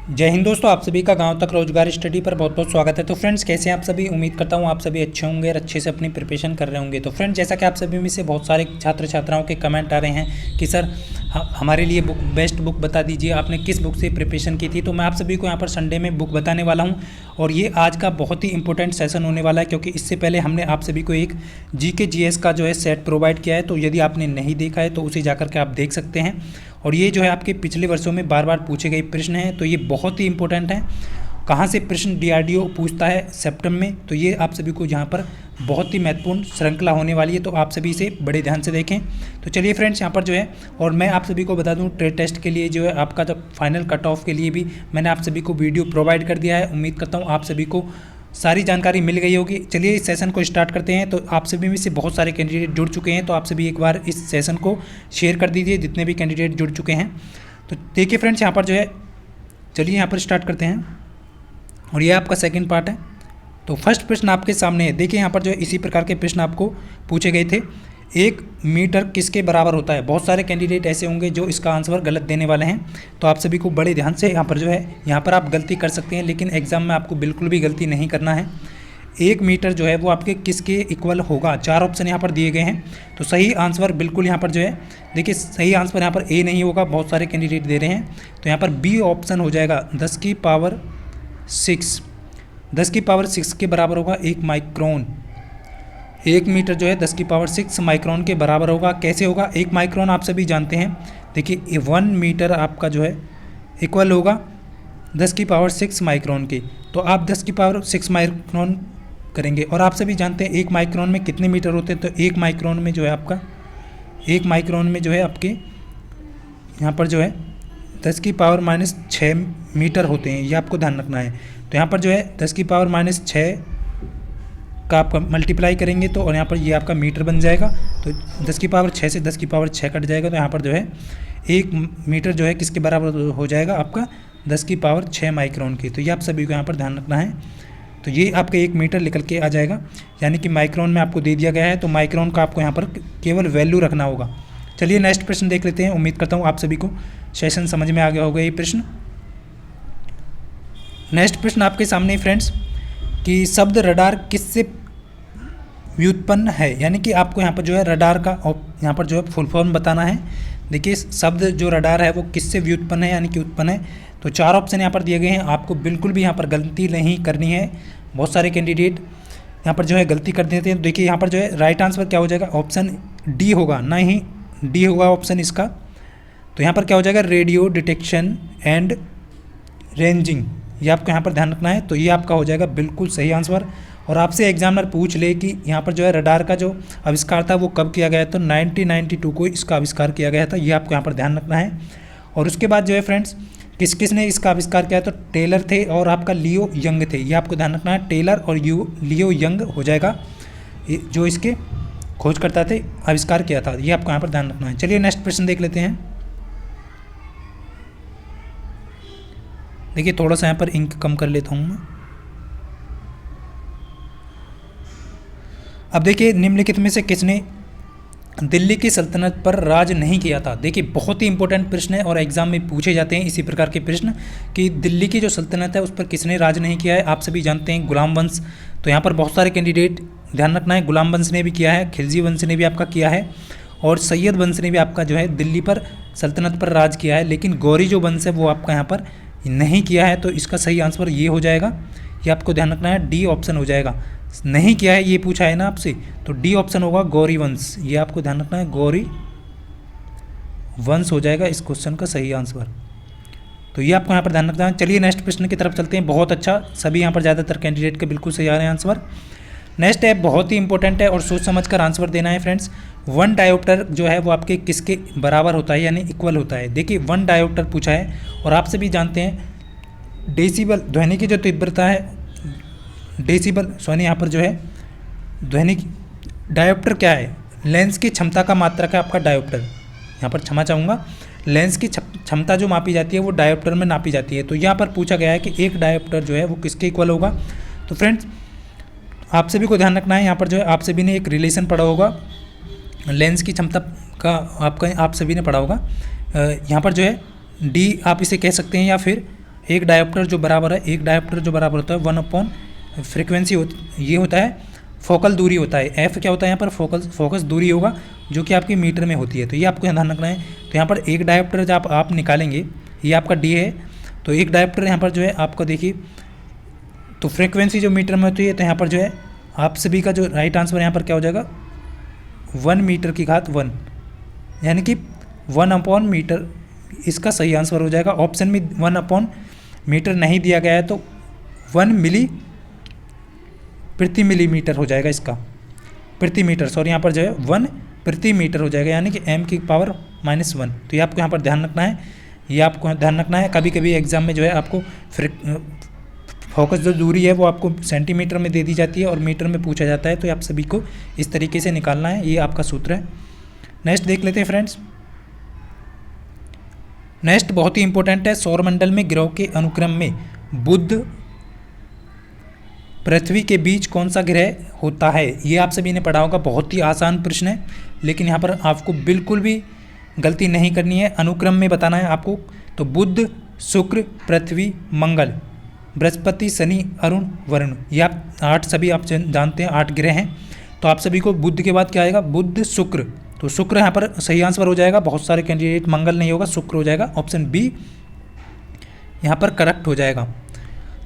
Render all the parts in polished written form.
जय हिंद दोस्तों, आप सभी का गांव तक रोजगार स्टडी पर बहुत बहुत स्वागत है। तो फ्रेंड्स, कैसे हैं आप सभी? उम्मीद करता हूं आप सभी अच्छे होंगे और अच्छे से अपनी प्रिपरेशन कर रहे होंगे। तो फ्रेंड्स, जैसा कि आप सभी में से बहुत सारे छात्र छात्राओं के कमेंट आ रहे हैं कि सर हमारे लिए बेस्ट बुक बता दीजिए, आपने किस बुक से प्रिपरेशन की थी। तो मैं आप सभी को यहाँ पर संडे में बुक बताने वाला हूँ और ये आज का बहुत ही इंपॉर्टेंट सेशन होने वाला है, क्योंकि इससे पहले हमने आप सभी को एक जीके जीएस का जो है सेट प्रोवाइड किया है। तो यदि आपने नहीं देखा है तो उसे जाकर के आप देख सकते हैं। और ये जो है आपके पिछले वर्षों में बार बार पूछे गए प्रश्न हैं, तो ये बहुत ही इंपॉर्टेंट है। कहाँ से प्रश्न डीआरडीओ पूछता है सितंबर में, तो ये आप सभी को यहाँ पर बहुत ही महत्वपूर्ण श्रृंखला होने वाली है, तो आप सभी इसे बड़े ध्यान से देखें। तो चलिए फ्रेंड्स, यहाँ पर जो है, और मैं आप सभी को बता दूँ ट्रेड टेस्ट के लिए जो है आपका जब फाइनल कट ऑफ के लिए भी मैंने आप सभी को वीडियो प्रोवाइड कर दिया है। उम्मीद करता हूँ आप सभी को सारी जानकारी मिल गई होगी। चलिए इस सेशन को स्टार्ट करते हैं। तो आप सभी में से बहुत सारे कैंडिडेट जुड़ चुके हैं, तो आप सभी एक बार इस सेशन को शेयर कर दीजिए जितने भी कैंडिडेट जुड़ चुके हैं। तो देखिए फ्रेंड्स, यहाँ पर जो है, चलिए यहाँ पर स्टार्ट करते हैं और ये आपका सेकंड पार्ट है। तो फर्स्ट प्रश्न आपके सामने है। देखिए यहाँ पर जो है इसी प्रकार के प्रश्न आपको पूछे गए थे। 1 मीटर किसके बराबर होता है? बहुत सारे कैंडिडेट ऐसे होंगे जो इसका आंसर गलत देने वाले हैं, तो आप सभी को बड़े ध्यान से यहाँ पर जो है, यहाँ पर आप गलती कर सकते हैं लेकिन एग्जाम में आपको बिल्कुल भी गलती नहीं करना है। 1 मीटर जो है वो आपके किसके इक्वल होगा? 4 ऑप्शन यहाँ पर दिए गए हैं। तो सही आंसर बिल्कुल यहाँ पर जो है, देखिए सही आंसर यहाँ पर ए नहीं होगा, बहुत सारे कैंडिडेट दे रहे हैं। तो यहाँ पर बी ऑप्शन हो जाएगा 10 की पावर 6। 10 की पावर 6 के बराबर होगा 1 माइक्रोन। 1 मीटर जो है 10 की पावर 6 माइक्रोन के बराबर होगा। कैसे होगा? 1 माइक्रोन आप सभी जानते हैं। देखिए 1 मीटर आपका जो है इक्वल होगा 10 की पावर 6 माइक्रोन के। तो आप 10 की पावर 6 माइक्रोन करेंगे, और आप सभी जानते हैं 1 माइक्रोन में कितने मीटर होते हैं। तो 1 माइक्रोन में जो है आपका, 1 माइक्रोन में जो है आपके यहाँ पर जो है 10 की पावर -6 मीटर होते हैं, ये आपको ध्यान रखना है। तो यहाँ पर जो है 10 की पावर -6 का आप मल्टीप्लाई करेंगे तो, और यहाँ पर ये आपका मीटर बन जाएगा। तो 10 की पावर 6 से 10 की पावर 6 कट जाएगा, तो यहाँ पर जो है 1 मीटर जो है किसके बराबर हो जाएगा? आपका 10 की पावर 6 माइक्रोन की। तो ये आप सभी को यहाँ पर ध्यान रखना है। तो ये आपका 1 मीटर निकल के आ जाएगा, यानी कि माइक्रोन में आपको दे दिया गया है, तो माइक्रोन का आपको यहाँ पर केवल वैल्यू रखना होगा। चलिए नेक्स्ट प्रश्न देख लेते हैं। उम्मीद करता हूँ आप सभी को सेशन समझ में आ गया होगा ये प्रश्न। नेक्स्ट प्रश्न आपके सामने फ्रेंड्स, कि शब्द रडार किससे व्युत्पन्न है? यानी कि आपको यहाँ पर जो है रडार का यहाँ पर जो है फुल फॉर्म बताना है। देखिए शब्द जो रडार है वो किससे व्युत्पन्न है, यानी कि उत्पन्न है। तो 4 ऑप्शन यहाँ पर दिए गए हैं, आपको बिल्कुल भी यहाँ पर गलती नहीं करनी है। बहुत सारे कैंडिडेट यहाँ पर जो है गलती कर देते हैं। देखिए यहाँ पर जो है राइट आंसर क्या हो जाएगा? ऑप्शन डी होगा, ना ही डी होगा ऑप्शन इसका। तो यहाँ पर क्या हो जाएगा? रेडियो डिटेक्शन एंड रेंजिंग, ये आपको यहाँ पर ध्यान रखना है। तो ये आपका हो जाएगा बिल्कुल सही आंसर। और आपसे एग्जामिनर पूछ ले कि यहाँ पर जो है रडार का जो आविष्कार था वो कब किया गया, तो 1992 को इसका आविष्कार किया गया था, ये आपको यहाँ पर ध्यान रखना है। और उसके बाद जो है फ्रेंड्स, किस किस ने इसका आविष्कार किया? तो टेलर थे और आपका लियो यंग थे, ये आपको ध्यान रखना है। टेलर और लियो यंग हो जाएगा जो इसके खोजकर्ता थे, आविष्कार किया था, ये आपको यहाँ पर ध्यान रखना है। चलिए नेक्स्ट प्रश्न देख लेते हैं। देखिए थोड़ा सा यहाँ पर इंक कम कर लेता हूँ मैं। अब देखिए निम्नलिखित में से किसने दिल्ली की सल्तनत पर राज नहीं किया था? देखिए बहुत ही इंपॉर्टेंट प्रश्न है और एग्जाम में पूछे जाते हैं इसी प्रकार के प्रश्न, कि दिल्ली की जो सल्तनत है उस पर किसने राज नहीं किया है। आप सभी जानते हैं गुलाम वंश। तो यहाँ पर बहुत सारे कैंडिडेट ध्यान रखना है, गुलाम वंश ने भी किया है, खिलजी वंश ने भी आपका किया है, और सैयद वंश ने भी आपका जो है दिल्ली पर सल्तनत पर राज किया है। लेकिन गौरी जो वंश है वो आपका यहाँ पर नहीं किया है। तो इसका सही आंसर ये हो जाएगा, ये आपको ध्यान रखना है, डी ऑप्शन हो जाएगा। नहीं किया है ये पूछा है ना आपसे, तो डी ऑप्शन होगा गौरी वंश, ये आपको ध्यान रखना है, गौरी वंश हो जाएगा इस क्वेश्चन का सही आंसर। तो ये आपको यहाँ पर ध्यान रखना है। चलिए नेक्स्ट प्रश्न की तरफ चलते हैं। बहुत अच्छा, सभी यहाँ पर ज़्यादातर कैंडिडेट के बिल्कुल सही आ रहे हैं आंसर। नेक्स्ट है, बहुत ही इंपॉर्टेंट है और सोच समझ कर आंसर देना है फ्रेंड्स। 1 डायोप्टर जो है वो आपके किसके बराबर होता है, यानी इक्वल होता है? देखिए 1 डायोप्टर पूछा है, और आप सभी जानते हैं डेसिबल ध्वनि की जो तीव्रता है, डेसिबल सॉरी यहाँ पर जो है ध्वनि की डायोप्टर क्या है? लेंस की क्षमता का मात्रक है आपका डायोप्टर। यहाँ पर क्षमा चाहूँगा, लेंस की क्षमता जो मापी जाती है वो डायोप्टर में नापी जाती है। तो यहाँ पर पूछा गया है कि 1 डायोप्टर जो है वो किसके इक्वल होगा? तो फ्रेंड्स आप सभी को ध्यान रखना है, यहाँ पर जो है आप सभी ने एक रिलेशन पढ़ा होगा लेंस की क्षमता का, आप सभी ने पढ़ा होगा। यहाँ पर जो है डी आप इसे कह सकते हैं, या फिर एक डायोप्टर जो बराबर है, एक डायोप्टर जो बराबर होता है 1 फ्रीक्वेंसी ये होता है फोकल दूरी होता है। एफ क्या होता है यहाँ पर, फोकस दूरी होगा, जो कि आपकी मीटर में होती है। तो ये आपको ध्यान रखना है। तो यहाँ पर एक डायोप्टर जब आप निकालेंगे, ये आपका डी है, तो एक डायोप्टर यहाँ पर जो है आपको देखिए, तो फ्रीक्वेंसी जो मीटर में होती है, तो यहाँ पर जो है आप सभी का जो राइट आंसर यहाँ पर क्या हो जाएगा, 1 मीटर की घात 1, यानी कि 1 मीटर इसका सही आंसर हो जाएगा। ऑप्शन में 1 मीटर नहीं दिया गया है, तो 1 मिली प्रति मिलीमीटर हो जाएगा इसका, प्रति मीटर, सॉरी यहाँ पर जो है 1 प्रति मीटर हो जाएगा, यानी कि m की पावर -1। तो ये आपको यहाँ पर ध्यान रखना है, ये आपको ध्यान रखना है। कभी कभी एग्जाम में जो है आपको फोकस जो दूरी है वो आपको सेंटीमीटर में दे दी जाती है और मीटर में पूछा जाता है, तो आप सभी को इस तरीके से निकालना है, ये आपका सूत्र है। नेक्स्ट देख लेते हैं फ्रेंड्स। नेक्स्ट बहुत ही इंपॉर्टेंट है, सौरमंडल में ग्रहों के अनुक्रम में बुध पृथ्वी के बीच कौन सा ग्रह होता है। ये आप सभी ने पढ़ा होगा, बहुत ही आसान प्रश्न है, लेकिन यहाँ पर आपको बिल्कुल भी गलती नहीं करनी है, अनुक्रम में बताना है आपको। तो बुध, शुक्र, पृथ्वी, मंगल, बृहस्पति, शनि, अरुण, वरुण, ये आप 8 सभी आप जानते हैं 8 ग्रह हैं। तो आप सभी को बुध के बाद क्या आएगा, बुध, शुक्र, तो शुक्र यहाँ पर सही आंसर हो जाएगा। बहुत सारे कैंडिडेट मंगल नहीं होगा, शुक्र हो जाएगा। ऑप्शन बी यहाँ पर करेक्ट हो जाएगा।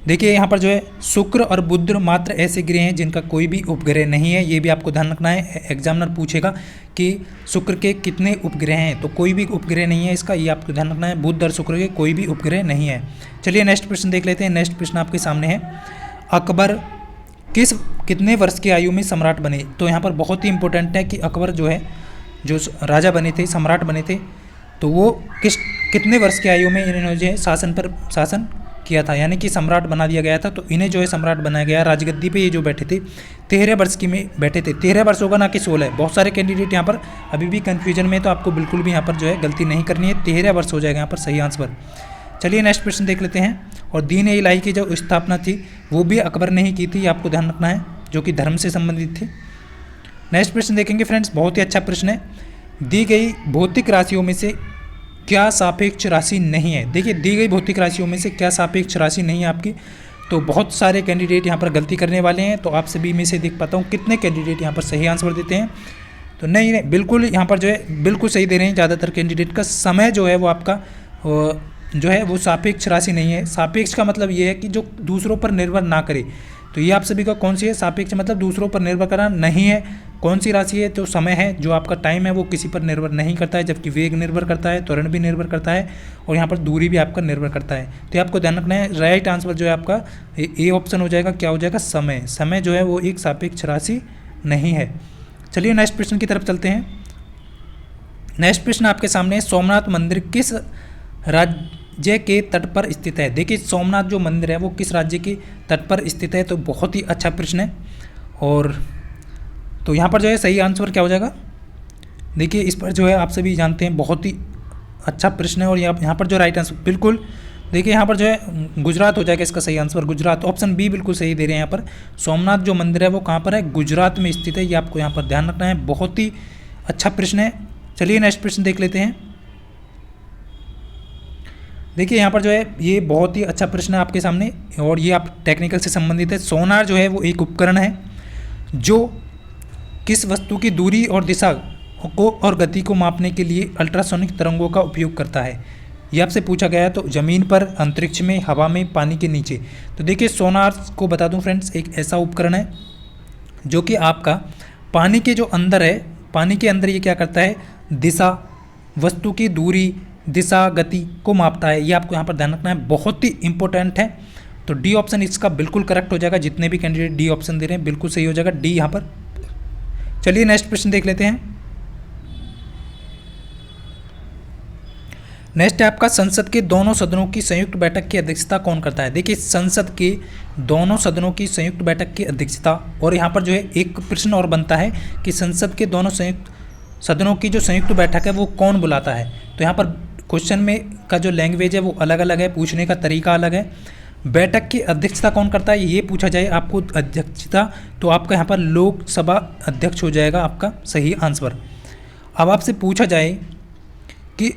देखिए यहाँ पर जो है शुक्र और बुध मात्र ऐसे ग्रह हैं जिनका कोई भी उपग्रह नहीं है, ये भी आपको ध्यान रखना है। एग्जामिनर पूछेगा कि शुक्र के कितने उपग्रह हैं, तो कोई भी उपग्रह नहीं है इसका, ये आपको ध्यान रखना है। बुध और शुक्र के कोई भी उपग्रह नहीं है। चलिए नेक्स्ट प्रश्न देख लेते हैं। नेक्स्ट प्रश्न आपके सामने है, अकबर कितने वर्ष की आयु में सम्राट बने। तो यहाँ पर बहुत ही इंपॉर्टेंट है कि अकबर जो है, जो राजा बने थे, सम्राट बने थे, तो वो कितने वर्ष की आयु में इन्होंने जो है शासन किया था, यानी कि सम्राट बना दिया गया था। तो इन्हें जो है सम्राट बनाया गया, राजगद्दी पे ये जो बैठे थे 13 वर्ष की में बैठे थे। 13 वर्ष होगा ना कि 16। बहुत सारे कैंडिडेट यहाँ पर अभी भी कन्फ्यूजन में, तो आपको बिल्कुल भी यहाँ पर जो है गलती नहीं करनी है, 13 वर्ष हो जाएगा यहाँ पर सही आंसर। चलिए नेक्स्ट प्रश्न देख लेते हैं। और दीन ए इलाही की जो स्थापना थी वो भी अकबर ने ही की थी, आपको ध्यान रखना है, जो कि धर्म से संबंधित थी। नेक्स्ट प्रश्न देखेंगे फ्रेंड्स, बहुत ही अच्छा प्रश्न है। दी गई भौतिक राशियों में से क्या सापेक्ष राशि नहीं है। देखिए दी गई भौतिक राशियों में से क्या सापेक्ष राशि नहीं है आपकी। तो बहुत सारे कैंडिडेट यहाँ पर गलती करने वाले हैं, तो आप सभी में से देख पाता हूँ कितने कैंडिडेट यहाँ पर सही आंसर देते हैं। तो नहीं बिल्कुल यहाँ पर जो है बिल्कुल सही दे रहे हैं ज़्यादातर कैंडिडेट का। समय जो है वो आपका जो है वो सापेक्ष राशि नहीं है। सापेक्ष का मतलब ये है कि जो दूसरों पर निर्भर ना करे। तो ये आप सभी का कौन सी है, सापेक्ष मतलब दूसरों पर निर्भर करना नहीं है। कौन सी राशि है, तो समय है, जो आपका टाइम है वो किसी पर निर्भर नहीं करता है, जबकि वेग निर्भर करता है, त्वरण भी निर्भर करता है, और यहाँ पर दूरी भी आपका निर्भर करता है। तो आपको ध्यान रखना है, राइट आंसर जो है आपका ए ऑप्शन हो जाएगा। क्या हो जाएगा, समय। समय जो है वो एक सापेक्ष राशि नहीं है। चलिए नेक्स्ट प्रश्न की तरफ चलते हैं। नेक्स्ट प्रश्न आपके सामने, सोमनाथ मंदिर किस राज्य के तट पर स्थित है। देखिए सोमनाथ जो मंदिर है वो किस राज्य के तट पर स्थित है, तो बहुत ही अच्छा प्रश्न है। और तो यहाँ पर जो है सही आंसर क्या हो जाएगा, देखिए इस पर जो है आप सभी जानते हैं बहुत ही अच्छा प्रश्न है। और यहाँ पर जो राइट आंसर बिल्कुल देखिए यहाँ पर जो है गुजरात हो जाएगा इसका सही आंसर, गुजरात। ऑप्शन बी बिल्कुल सही दे रहे हैं यहाँ पर। सोमनाथ जो मंदिर है वो कहाँ पर है, गुजरात में स्थित है, ये आपको यहाँ पर ध्यान रखना है। बहुत ही अच्छा प्रश्न है। चलिए नेक्स्ट प्रश्न देख लेते हैं। देखिए यहाँ पर जो है ये बहुत ही अच्छा प्रश्न है आपके सामने, और ये आप टेक्निकल से संबंधित है। सोनार जो है वो एक उपकरण है जो किस वस्तु की दूरी और दिशा को और गति को मापने के लिए अल्ट्रासोनिक तरंगों का उपयोग करता है। ये आपसे पूछा गया है। तो ज़मीन पर, अंतरिक्ष में, हवा में, पानी के नीचे। तो देखिए सोनार को बता दूं फ्रेंड्स, एक ऐसा उपकरण है जो कि आपका पानी के जो अंदर है, पानी के अंदर ये क्या करता है, दिशा, वस्तु की दूरी, दिशा, गति को मापता है। ये आपको यहाँ पर ध्यान रखना है, बहुत ही इंपॉर्टेंट है। तो डी ऑप्शन इसका बिल्कुल करेक्ट हो जाएगा। जितने भी कैंडिडेट डी ऑप्शन दे रहे हैं बिल्कुल सही हो जाएगा डी यहाँ पर। चलिए नेक्स्ट प्रश्न देख लेते हैं। नेक्स्ट है आपका, संसद के दोनों सदनों की संयुक्त बैठक की अध्यक्षता कौन करता है। देखिए संसद के दोनों सदनों की संयुक्त बैठक की अध्यक्षता, और यहाँ पर जो है एक प्रश्न और बनता है कि संसद के दोनों सदनों की जो संयुक्त बैठक है वो कौन बुलाता है। तो यहाँ पर क्वेश्चन में का जो लैंग्वेज है वो अलग अलग है, पूछने का तरीका अलग है। बैठक की अध्यक्षता कौन करता है, ये पूछा जाए आपको अध्यक्षता, तो आपका यहाँ पर लोकसभा अध्यक्ष हो जाएगा आपका सही आंसर। अब आपसे पूछा जाए कि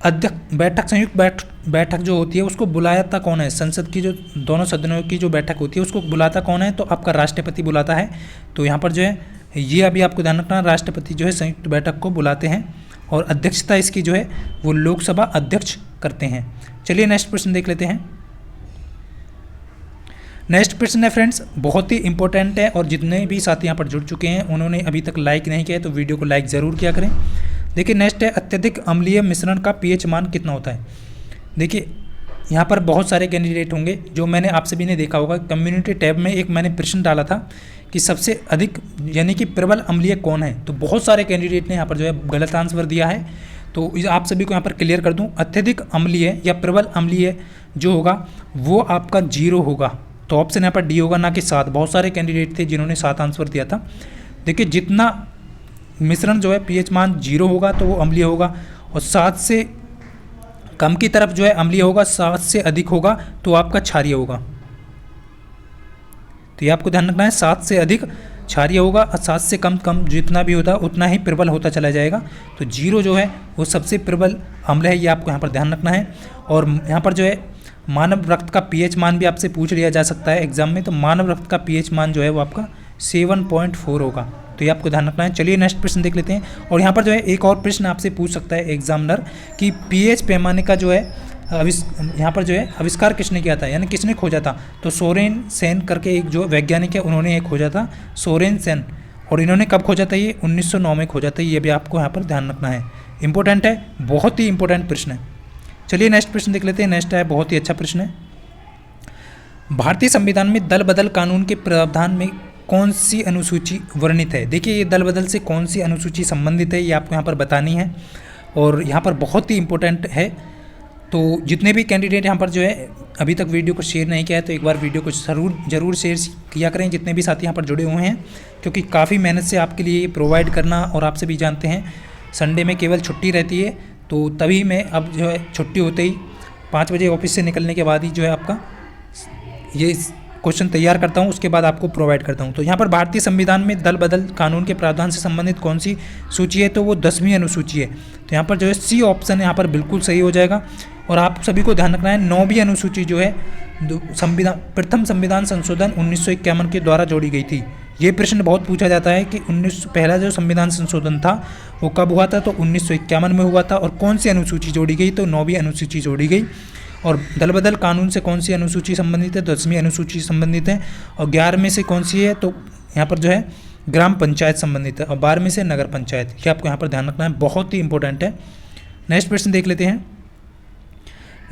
अध्यक्ष बैठक, संयुक्त बैठक जो होती है उसको बुलाता कौन है? संसद की जो दोनों सदनों की जो बैठक होती है उसको बुलाता कौन है? तो आपका राष्ट्रपति बुलाता है। तो यहाँ पर जो है ये अभी आपको ध्यान रखना, राष्ट्रपति जो है संयुक्त बैठक को बुलाते हैं और अध्यक्षता इसकी जो है वो लोकसभा अध्यक्ष करते हैं। चलिए नेक्स्ट प्रश्न देख लेते हैं। नेक्स्ट प्रश्न है फ्रेंड्स, बहुत ही इंपॉर्टेंट है और जितने भी साथी यहाँ पर जुड़ चुके हैं उन्होंने अभी तक लाइक नहीं किया है तो वीडियो को लाइक ज़रूर किया करें। देखिए नेक्स्ट है, अत्यधिक अम्लीय मिश्रण का पीएच मान कितना होता है? देखिए यहाँ पर बहुत सारे कैंडिडेट होंगे, जो मैंने आप सभी ने देखा होगा कम्युनिटी टैब में एक मैंने प्रश्न डाला था कि सबसे अधिक यानी कि प्रबल अम्लीय कौन है, तो बहुत सारे कैंडिडेट ने यहाँ पर जो है गलत आंसर दिया है। तो आप सभी को यहाँ पर क्लियर कर दूँ, अत्यधिक अम्लीय या प्रबल अम्लीय जो होगा वो आपका 0 होगा। तो ऑप्शन यहाँ पर डी होगा, ना कि 7। बहुत सारे कैंडिडेट थे जिन्होंने 7 आंसर दिया था। देखिए जितना मिश्रण जो है पीएच मान 0 होगा तो वो अम्लीय होगा, और 7 से कम की तरफ जो है अम्लीय होगा, 7 से अधिक होगा तो आपका क्षारीय होगा। तो ये आपको ध्यान रखना है, 7 से अधिक क्षारीय होगा और 7 से कम जितना भी होता उतना ही प्रबल होता चला जाएगा। तो 0 जो है वो सबसे प्रबल अम्ल है, ये आपको यहाँ पर ध्यान रखना है। और यहाँ पर जो है मानव रक्त का पीएच मान भी आपसे पूछ लिया जा सकता है एग्जाम में, तो मानव रक्त का पीएच मान जो है वो आपका 7.4 होगा। तो ये आपको ध्यान रखना है। चलिए नेक्स्ट प्रश्न देख लेते हैं। और यहाँ पर जो है एक और प्रश्न आपसे पूछ सकता है एग्जामिनर कि पीएच पैमाने का जो है यहाँ पर जो है आविष्कार किसने किया था, यानी किसने खोजा था? तो सोरेन सेन करके एक जो वैज्ञानिक है उन्होंने ये खोजा था, सोरेन सेन। और इन्होंने कब खोजा था? ये 1909 में खोजा था। ये भी आपको यहाँ पर ध्यान रखना है, इंपॉर्टेंट है, बहुत ही इंपॉर्टेंट प्रश्न है। चलिए नेक्स्ट प्रश्न देख लेते हैं। नेक्स्ट है बहुत ही अच्छा प्रश्न है, भारतीय संविधान में दल बदल कानून के प्रावधान में कौन सी अनुसूची वर्णित है? देखिए ये दल बदल से कौन सी अनुसूची संबंधित है ये आपको यहाँ पर बतानी है, और यहाँ पर बहुत ही इंपॉर्टेंट है। तो जितने भी कैंडिडेट यहाँ पर जो है अभी तक वीडियो को शेयर नहीं किया है तो एक बार वीडियो को ज़रूर शेयर किया करें, जितने भी साथी यहाँ पर जुड़े हुए हैं, क्योंकि काफ़ी मेहनत से आपके लिए प्रोवाइड करना। और आप सभी जानते हैं संडे में केवल छुट्टी रहती है, तो तभी मैं अब जो है छुट्टी होते ही 5 बजे ऑफिस से निकलने के बाद ही जो है आपका ये क्वेश्चन तैयार करता हूँ, उसके बाद आपको प्रोवाइड करता हूँ। तो यहाँ पर भारतीय संविधान में दल बदल कानून के प्रावधान से संबंधित कौन सी सूची है? तो वो 10वीं अनुसूची है। तो यहाँ पर जो है सी ऑप्शन यहाँ पर बिल्कुल सही हो जाएगा। और आप सभी को ध्यान रखना है 9वीं अनुसूची जो है प्रथम संविधान संशोधन 1951 के द्वारा जोड़ी गई थी। ये प्रश्न बहुत पूछा जाता है कि पहला जो संविधान संशोधन था वो कब हुआ था? तो 1951 में हुआ था। और कौन सी अनुसूची जोड़ी गई? तो 9वीं अनुसूची जोड़ी गई। और दल बदल कानून से कौन सी अनुसूची संबंधित है? 10वीं अनुसूची संबंधित है। और 11वें से कौन सी है? तो यहाँ पर जो है ग्राम पंचायत संबंधित है। और 12वें से नगर पंचायत। ये आपको यहाँ पर ध्यान रखना है, बहुत ही इंपॉर्टेंट है। नेक्स्ट प्रश्न देख लेते हैं।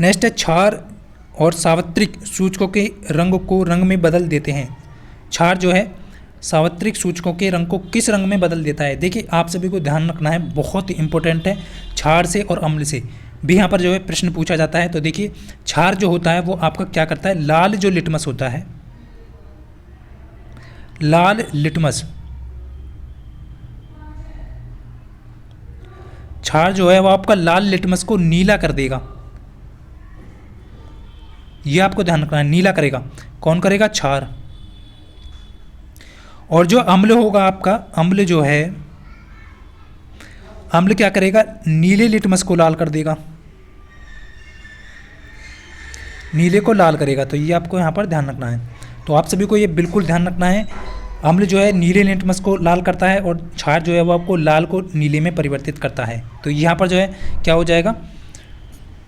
नेक्स्ट है, क्षार और सावित्रिक सूचकों के रंग को रंग में बदल देते हैं। क्षार जो है सावित्रिक सूचकों के रंग को किस रंग में बदल देता है? देखिए आप सभी को ध्यान रखना है, बहुत ही इंपॉर्टेंट है। क्षार से और अम्ल से भी यहाँ पर जो है प्रश्न पूछा जाता है। तो देखिए क्षार जो होता है वो आपका क्या करता है? लाल जो लिटमस होता है, लाल लिटमस, क्षार जो है वो आपका लाल लिटमस को नीला कर देगा। ये आपको ध्यान रखना है, नीला करेगा। कौन करेगा? क्षार। और जो अम्ल होगा आपका, अम्ल जो है, अम्ल क्या करेगा? नीले लिटमस को लाल कर देगा, नीले को लाल करेगा। तो ये आपको यहाँ पर ध्यान रखना है। तो आप सभी को ये बिल्कुल ध्यान रखना है, अम्ल जो है नीले लिटमस को लाल करता है और क्षार जो है वो आपको लाल को नीले में परिवर्तित करता है। तो यहाँ पर जो है क्या हो जाएगा?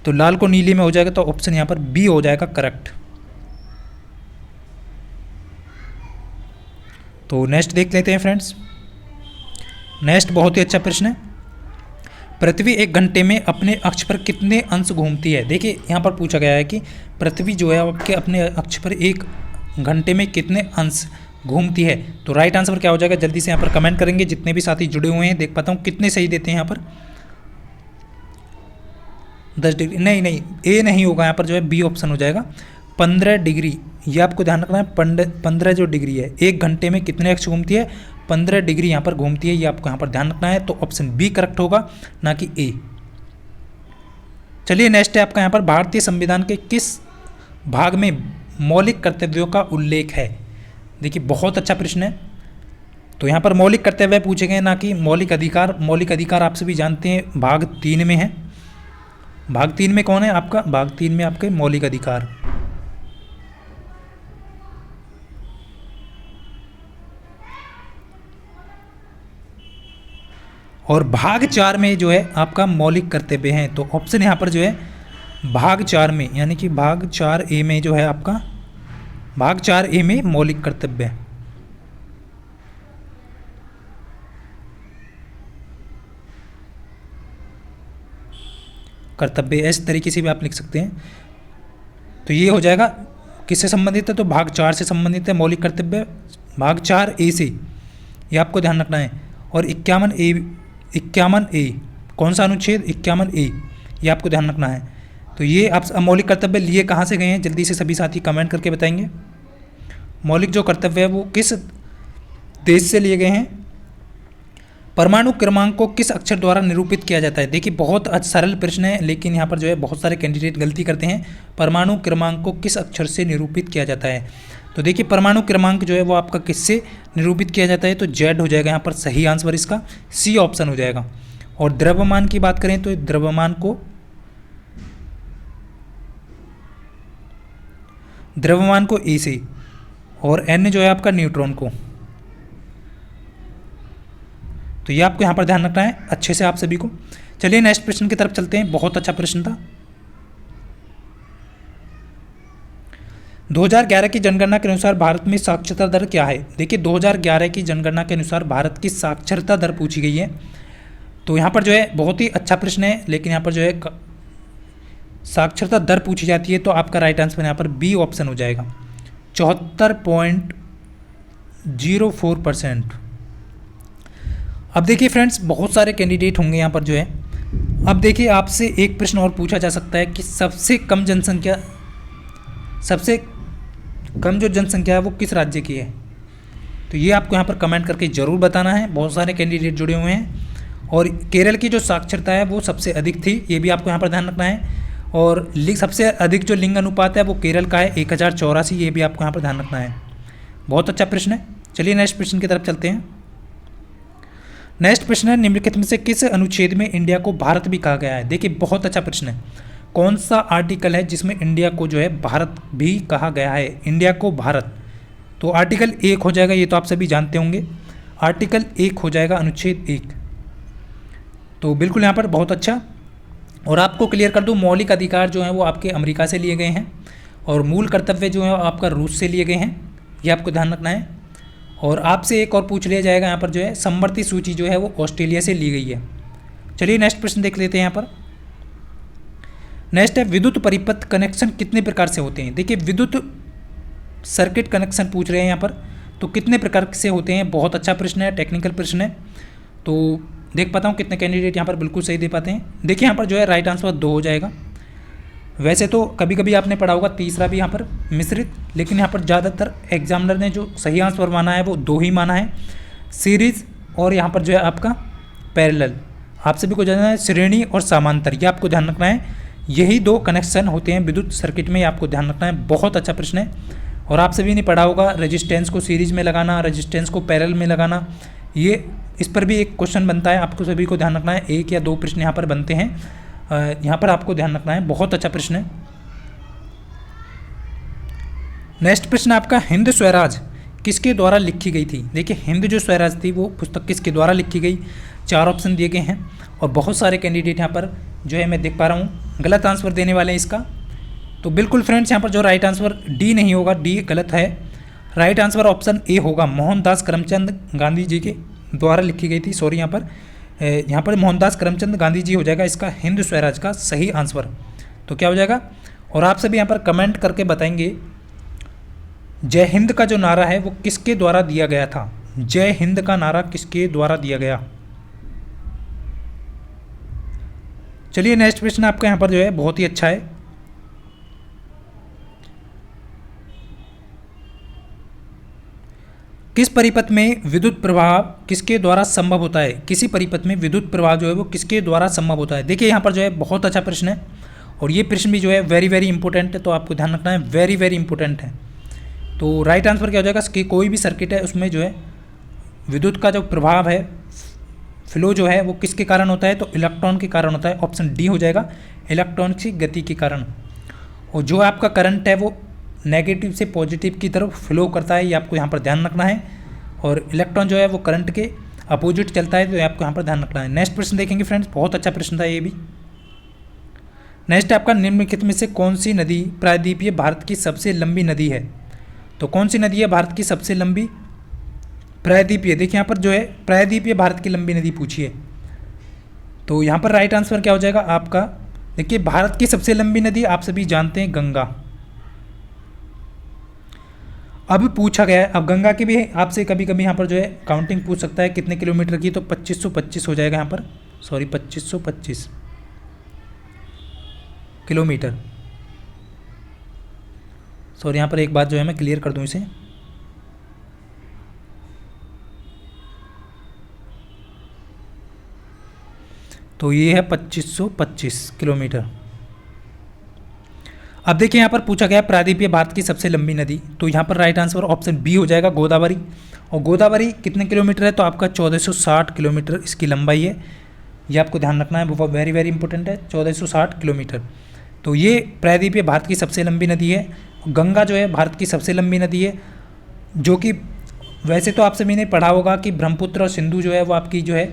तो लाल को नीले में हो जाएगा। तो ऑप्शन यहाँ पर बी हो जाएगा करेक्ट। तो नेक्स्ट देख लेते हैं फ्रेंड्स। नेक्स्ट बहुत ही अच्छा प्रश्न है, पृथ्वी 1 घंटे में अपने अक्ष पर कितने अंश घूमती है? देखिए यहाँ पर पूछा गया है कि पृथ्वी जो है आपके अपने अक्ष पर 1 घंटे में कितने अंश घूमती है। तो राइट आंसर क्या हो जाएगा? जल्दी से यहाँ पर कमेंट करेंगे, जितने भी साथी जुड़े हुए हैं। देख पाता हूँ कितने सही देते हैं यहाँ पर। 10 डिग्री नहीं, ए नहीं होगा, यहाँ पर जो है बी ऑप्शन हो जाएगा 15 डिग्री। ये आपको ध्यान रखना है, 15 जो डिग्री है, 1 घंटे में कितने अक्ष घूमती है? 15 डिग्री यहाँ पर घूमती है। ये आपको यहाँ पर ध्यान रखना है। तो ऑप्शन बी करेक्ट होगा, ना कि ए। चलिए नेक्स्ट है आपका यहाँ पर, भारतीय संविधान के किस भाग में मौलिक कर्तव्यों का उल्लेख है? देखिए बहुत अच्छा प्रश्न है। तो यहाँ पर मौलिक कर्तव्य पूछे गए, ना कि मौलिक अधिकार। मौलिक अधिकार आप सभी जानते हैं भाग 3 में है। भाग 3 में कौन है आपका, भाग 3 में आपके मौलिक अधिकार। और भाग 4 में जो है आपका मौलिक कर्तव्य है। तो ऑप्शन यहाँ पर जो है भाग 4 में, यानी कि भाग 4A में जो है आपका, भाग 4A में मौलिक कर्तव्य। कर्तव्य इस तरीके से भी आप लिख सकते हैं। तो ये हो जाएगा किससे संबंधित है, तो भाग 4 से संबंधित है मौलिक कर्तव्य, भाग 4A से, ये आपको ध्यान रखना है। और 51A कौन सा अनुच्छेद, 51A, ये आपको ध्यान रखना है। तो ये आप मौलिक कर्तव्य लिए कहाँ से गए हैं, जल्दी से सभी साथी कमेंट करके बताएंगे। मौलिक जो कर्तव्य है वो किस देश से लिए गए हैं। परमाणु क्रमांक को किस अक्षर द्वारा निरूपित किया जाता है। देखिए बहुत सरल प्रश्न है, लेकिन यहाँ पर जो है बहुत सारे कैंडिडेट गलती करते हैं। परमाणु क्रमांक को किस अक्षर से निरूपित किया जाता है। तो देखिए परमाणु क्रमांक जो है वो आपका किससे निरूपित किया जाता है, तो जेड हो जाएगा यहाँ पर सही आंसर, इसका सी ऑप्शन हो जाएगा। और द्रव्यमान की बात करें तो द्रव्यमान को ए से, और एन जो है आपका न्यूट्रॉन को। तो ये आपको यहाँ पर ध्यान रखना है अच्छे से आप सभी को। चलिए नेक्स्ट प्रश्न की तरफ चलते हैं, बहुत अच्छा प्रश्न था। 2011 की जनगणना के अनुसार भारत में साक्षरता दर क्या है। देखिए 2011 की जनगणना के अनुसार भारत की साक्षरता दर पूछी गई है। तो यहाँ पर जो है बहुत ही अच्छा प्रश्न है, लेकिन यहाँ पर जो है साक्षरता दर पूछी जाती है, तो आपका राइट आंसर यहाँ पर बी ऑप्शन हो जाएगा, 74.04%। अब देखिए फ्रेंड्स बहुत सारे कैंडिडेट होंगे यहाँ पर जो है। अब देखिए आपसे एक प्रश्न और पूछा जा सकता है कि सबसे कम जो जनसंख्या है वो किस राज्य की है। तो ये आपको यहाँ पर कमेंट करके ज़रूर बताना है। बहुत सारे कैंडिडेट जुड़े हुए हैं, और केरल की जो साक्षरता है वो सबसे अधिक थी, ये भी आपको यहाँ पर ध्यान रखना है। और सबसे अधिक जो लिंग अनुपात है वो केरल का है 1084, ये भी आपको यहाँ पर ध्यान रखना है। बहुत अच्छा प्रश्न है। चलिए नेक्स्ट प्रश्न की तरफ चलते हैं। नेक्स्ट प्रश्न है, निम्नलिखित में से किस अनुच्छेद में इंडिया को भारत भी कहा गया है। देखिए बहुत अच्छा प्रश्न है, कौन सा आर्टिकल है जिसमें इंडिया को जो है भारत भी कहा गया है, इंडिया को भारत। तो आर्टिकल 1 हो जाएगा, ये तो आप सभी जानते होंगे, आर्टिकल 1 हो जाएगा, अनुच्छेद 1। तो बिल्कुल यहाँ पर बहुत अच्छा। और आपको क्लियर कर दूँ, मौलिक अधिकार जो हैं वो आपके अमेरिका से लिए गए हैं, और मूल कर्तव्य जो है आपका रूस से लिए गए हैं, ये आपको ध्यान रखना है। और आपसे एक और पूछ लिया जाएगा यहाँ पर जो है, समवर्ती सूची जो है वो ऑस्ट्रेलिया से ली गई है। चलिए नेक्स्ट प्रश्न देख लेते हैं यहाँ पर। नेक्स्ट है, विद्युत परिपथ कनेक्शन कितने प्रकार से होते हैं। देखिए विद्युत सर्किट कनेक्शन पूछ रहे हैं यहाँ पर, तो कितने प्रकार से होते हैं। बहुत अच्छा प्रश्न है, टेक्निकल प्रश्न है। तो देख पाता हूँ कितने कैंडिडेट यहाँ पर बिल्कुल सही दे पाते हैं। देखिए यहाँ पर जो है राइट आंसर 2 हो जाएगा। वैसे तो कभी कभी आपने पढ़ा होगा तीसरा भी यहाँ पर मिश्रित, लेकिन यहाँ पर ज़्यादातर एग्जामिनर ने जो सही आंसर माना है वो 2 ही माना है, सीरीज और यहाँ पर जो है आपका पैरेलल। आप सभी को जानना है श्रेणी और समांतर, ये आपको ध्यान रखना है। यही 2 कनेक्शन होते हैं विद्युत सर्किट में, ये आपको ध्यान रखना है। बहुत अच्छा प्रश्न है। और आप सभी ने पढ़ा होगा रेजिस्टेंस को सीरीज में लगाना, रेजिस्टेंस को पैरेलल में लगाना, ये इस पर भी एक क्वेश्चन बनता है, आपको सभी को ध्यान रखना है। 1 या 2 प्रश्न यहाँ पर बनते हैं, यहाँ पर आपको ध्यान रखना है। बहुत अच्छा प्रश्न है। नेक्स्ट प्रश्न आपका, हिंद स्वराज किसके द्वारा लिखी गई थी। देखिए हिंद जो स्वराज थी वो पुस्तक किसके द्वारा लिखी गई, 4 ऑप्शन दिए गए हैं। और बहुत सारे कैंडिडेट यहाँ पर जो है मैं देख पा रहा हूँ गलत आंसर देने वाले हैं इसका। तो बिल्कुल फ्रेंड्स यहाँ पर जो राइट आंसर डी नहीं होगा, डी गलत है। राइट आंसर ऑप्शन ए होगा, मोहनदास करमचंद गांधी जी के द्वारा लिखी गई थी। सॉरी यहाँ पर मोहनदास करमचंद गांधी जी हो जाएगा इसका हिंद स्वराज का सही आंसर। तो क्या हो जाएगा। और आप सभी यहाँ पर कमेंट करके बताएंगे जय हिंद का जो नारा है वो किसके द्वारा दिया गया था। जय हिंद का नारा किसके द्वारा दिया गया। चलिए नेक्स्ट प्रश्न आपका यहाँ पर जो है बहुत ही अच्छा है। किस परिपथ में विद्युत प्रवाह किसके द्वारा संभव होता है। किसी परिपथ में विद्युत प्रवाह जो है वो किसके द्वारा संभव होता है। देखिए यहाँ पर जो है बहुत अच्छा प्रश्न है, और ये प्रश्न भी जो है वेरी वेरी इंपॉर्टेंट है, तो आपको ध्यान रखना है, वेरी वेरी इंपॉर्टेंट है। तो राइट आंसर क्या हो जाएगा कि कोई भी सर्किट है उसमें जो है विद्युत का जो प्रभाव है, फ्लो जो है वो किसके कारण होता है, तो इलेक्ट्रॉन के कारण होता है। ऑप्शन डी हो जाएगा, इलेक्ट्रॉन की गति के कारण। और जो आपका करंट है वो नेगेटिव से पॉजिटिव की तरफ फ्लो करता है, ये आपको यहाँ पर ध्यान रखना है। और इलेक्ट्रॉन जो है वो करंट के अपोजिट चलता है, तो ये आपको यहाँ पर ध्यान रखना है। नेक्स्ट प्रश्न देखेंगे फ्रेंड्स, बहुत अच्छा प्रश्न था ये भी। नेक्स्ट आपका निम्नलिखित में से कौन सी नदी प्रायद्वीपीय भारत की सबसे लंबी नदी है? तो कौन सी नदी है भारत की सबसे लंबी प्रायद्वीपीय? देखिए यहाँ पर जो है प्रायद्वीपीय भारत की लंबी नदी पूछी है, तो यहाँ पर राइट आंसर क्या हो जाएगा आपका? देखिए भारत की सबसे लंबी नदी आप सभी जानते हैं गंगा। अब पूछा गया है, अब गंगा की भी आपसे कभी कभी यहाँ पर जो है काउंटिंग पूछ सकता है कितने किलोमीटर की, तो 2525 हो जाएगा यहाँ पर, सॉरी 2525 किलोमीटर। सॉरी यहाँ पर एक बात जो है मैं क्लियर कर दूं इसे, तो ये है 2525 किलोमीटर। अब देखिए यहाँ पर पूछा गया प्रायद्वीपीय भारत की सबसे लंबी नदी, तो यहाँ पर राइट आंसर ऑप्शन बी हो जाएगा गोदावरी। और गोदावरी कितने किलोमीटर है? तो आपका 1460 किलोमीटर इसकी लंबाई है, ये आपको ध्यान रखना है, वो वेरी वेरी इंपॉर्टेंट है, 1460 किलोमीटर। तो ये प्रायद्वीपीय भारत की सबसे लंबी नदी है। गंगा जो है भारत की सबसे लंबी नदी है, जो कि वैसे तो आप सभी ने पढ़ा होगा कि ब्रह्मपुत्र और सिंधु जो है वो आपकी जो है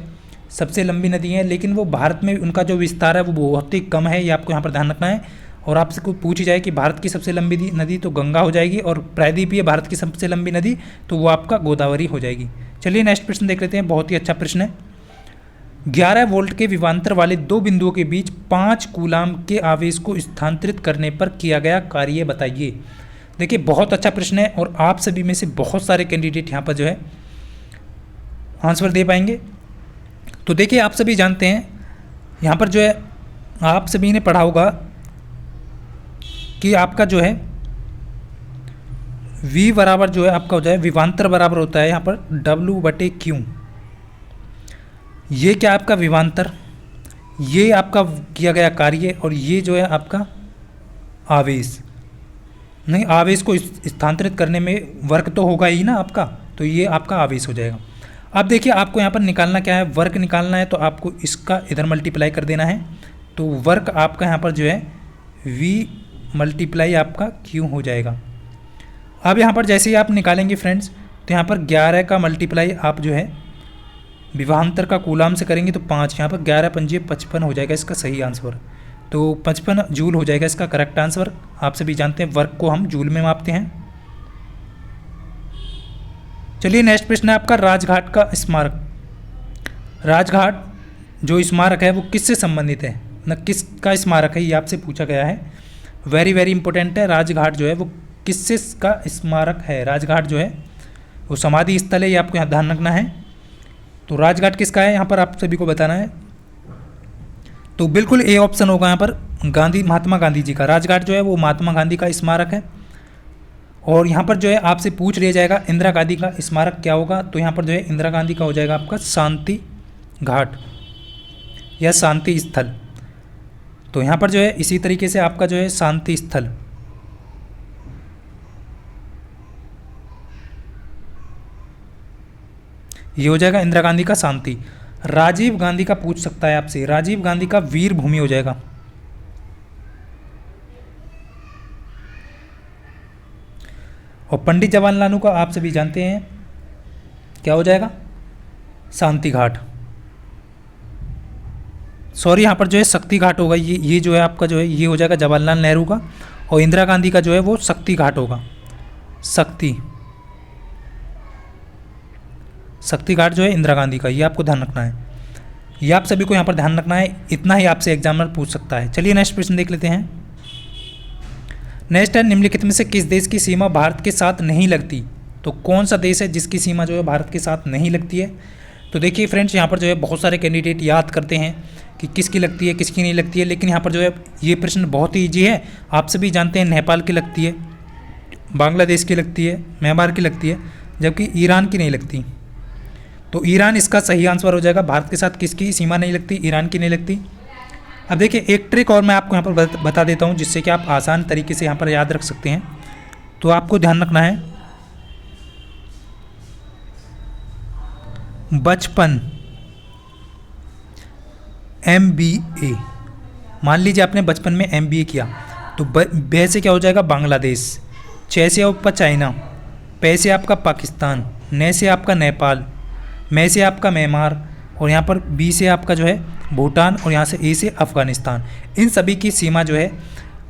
सबसे लंबी नदी है, लेकिन वो भारत में उनका जो विस्तार है वो बहुत ही कम है, ये आपको यहाँ पर ध्यान रखना है। और आपसे कोई पूछी जाए कि भारत की सबसे लंबी नदी तो गंगा हो जाएगी, और प्रायद्वीपीय भारत की सबसे लंबी नदी तो वो आपका गोदावरी हो जाएगी। चलिए नेक्स्ट प्रश्न देख लेते हैं, बहुत ही अच्छा प्रश्न है। 11 वोल्ट के विभवांतर वाले दो बिंदुओं के बीच 5 कूलाम के आवेश को स्थानांतरित करने पर किया गया कार्य बताइए। देखिए बहुत अच्छा प्रश्न है, और आप सभी में से बहुत सारे कैंडिडेट यहाँ पर जो है आंसर दे पाएंगे। तो देखिए आप सभी जानते हैं यहाँ पर जो है आप सभी ने पढ़ा होगा कि आपका जो है V बराबर जो है आपका हो जाए विभवांतर बराबर होता है यहाँ पर W/Q। ये क्या आपका विभवांतर, ये आपका किया गया कार्य, और ये जो है आपका आवेश, नहीं आवेश को स्थानांतरित करने में वर्क तो होगा ही ना आपका, तो ये आपका आवेश हो जाएगा। अब देखिए आपको यहाँ पर निकालना क्या है, वर्क निकालना है, तो आपको इसका इधर मल्टीप्लाई कर देना है, तो वर्क आपका यहाँ पर जो है V मल्टीप्लाई आपका Q हो जाएगा। अब यहाँ पर जैसे ही आप निकालेंगे फ्रेंड्स, तो यहाँ पर 11 का मल्टीप्लाई आप जो है विभवांतर का कूलाम से करेंगे तो 5, यहाँ पर 11 पंजे 55 हो जाएगा इसका सही आंसर। तो 55 जूल हो जाएगा इसका करेक्ट आंसर। आप सभी जानते हैं वर्क को हम जूल में मापते हैं। चलिए नेक्स्ट प्रश्न है आपका राजघाट का स्मारक। राजघाट जो स्मारक है वो किससे संबंधित है, न किसका स्मारक है, ये आपसे पूछा गया है। वेरी वेरी इंपॉर्टेंट है, राजघाट जो है वो किससे का स्मारक है। राजघाट जो है वो समाधि स्थल है, ये आपको यहाँ ध्यान रखना है। तो राजघाट किसका है यहाँ पर आप सभी को बताना है, तो बिल्कुल ए ऑप्शन होगा यहाँ पर महात्मा गांधी जी का। राजघाट जो है वो महात्मा गांधी का स्मारक है। और यहाँ पर जो है आपसे पूछ लिया जाएगा इंदिरा गांधी का स्मारक क्या होगा, तो यहाँ पर जो है इंदिरा गांधी का हो जाएगा आपका शांति घाट या शांति स्थल। तो यहाँ पर जो है इसी तरीके से आपका जो है शांति स्थल, ये हो जाएगा इंदिरा गांधी का शांति। राजीव गांधी का पूछ सकता है आपसे, राजीव गांधी का वीर भूमि हो जाएगा। और पंडित जवाहरलाल नेहरू का आप सभी जानते हैं क्या हो जाएगा, शांति घाट। सॉरी यहाँ पर जो है शक्ति घाट होगा, ये जो है आपका जो है ये हो जाएगा जवाहरलाल नेहरू का, और इंदिरा गांधी का जो है वो शक्ति घाट होगा। शक्ति घाट जो है इंदिरा गांधी का, ये आपको ध्यान रखना है, ये आप सभी को यहाँ पर ध्यान रखना है, इतना ही आपसे एग्जामिनर पूछ सकता है। चलिए नेक्स्ट प्रश्न देख लेते हैं। नेक्स्ट है निम्नलिखित में से किस देश की सीमा भारत के साथ नहीं लगती। तो कौन सा देश है जिसकी सीमा जो है भारत के साथ नहीं लगती है। तो देखिए फ्रेंड्स यहाँ पर जो है बहुत सारे कैंडिडेट याद करते हैं कि किसकी लगती है किसकी नहीं लगती है, लेकिन यहाँ पर जो है ये प्रश्न बहुत ही ईजी है। आप सभी जानते हैं नेपाल की लगती है, बांग्लादेश की लगती है, म्यांमार की लगती है, जबकि ईरान की नहीं लगती। तो ईरान इसका सही आंसर हो जाएगा। भारत के साथ किसकी सीमा नहीं लगती, ईरान की नहीं लगती। अब देखिए एक ट्रिक और मैं आपको यहाँ पर बता देता हूँ जिससे कि आप आसान तरीके से यहाँ पर याद रख सकते हैं। तो आपको ध्यान रखना है बचपन MBA, मान लीजिए आपने बचपन में MBA किया, तो ब से क्या हो जाएगा बांग्लादेश, च से आपका चाइना, पे से आपका पाकिस्तान, न से आपका नेपाल, मैं से आपका म्यांमार, और यहाँ पर बी से आपका जो है भूटान, और यहाँ से ए से अफ़गानिस्तान। इन सभी की सीमा जो है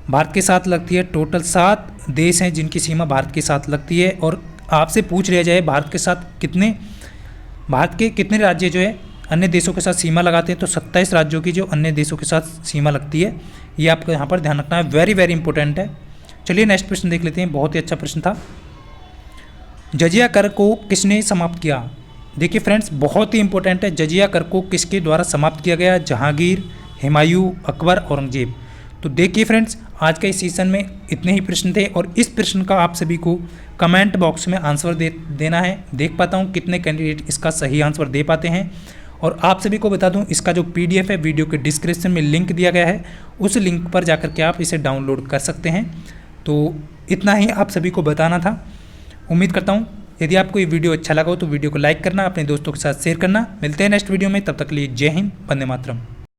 भारत के साथ लगती है। टोटल 7 देश हैं जिनकी सीमा भारत के साथ लगती है। और आपसे पूछ लिया जाए भारत के कितने राज्य जो है अन्य देशों के साथ सीमा लगाते हैं, तो 27 राज्यों की जो अन्य देशों के साथ सीमा लगती है। ये आपको यहाँ पर ध्यान रखना है, वेरी वेरी इंपॉर्टेंट है। चलिए नेक्स्ट प्रश्न देख लेते हैं, बहुत ही अच्छा प्रश्न था। जजिया कर को किसने समाप्त किया? देखिए फ्रेंड्स, बहुत ही इंपॉर्टेंट है। जजिया कर को किसके द्वारा समाप्त किया गया? जहांगीर, हुमायूं, अकबर, औरंगजेब। तो देखिए फ्रेंड्स, आज के इस सीजन में इतने ही प्रश्न थे और इस प्रश्न का आप सभी को कमेंट बॉक्स में आंसर देना है। देख पाता हूँ कितने कैंडिडेट इसका सही आंसर दे पाते हैं। और आप सभी को बता दूं, इसका जो PDF है वीडियो के डिस्क्रिप्शन में लिंक दिया गया है, उस लिंक पर जाकर के आप इसे डाउनलोड कर सकते हैं। तो इतना ही आप सभी को बताना था। उम्मीद करता हूँ यदि आपको ये वीडियो अच्छा लगा हो तो वीडियो को लाइक करना, अपने दोस्तों के साथ शेयर करना। मिलते हैं नेक्स्ट वीडियो में, तब तक के लिए जय हिंद, वंदे मातरम।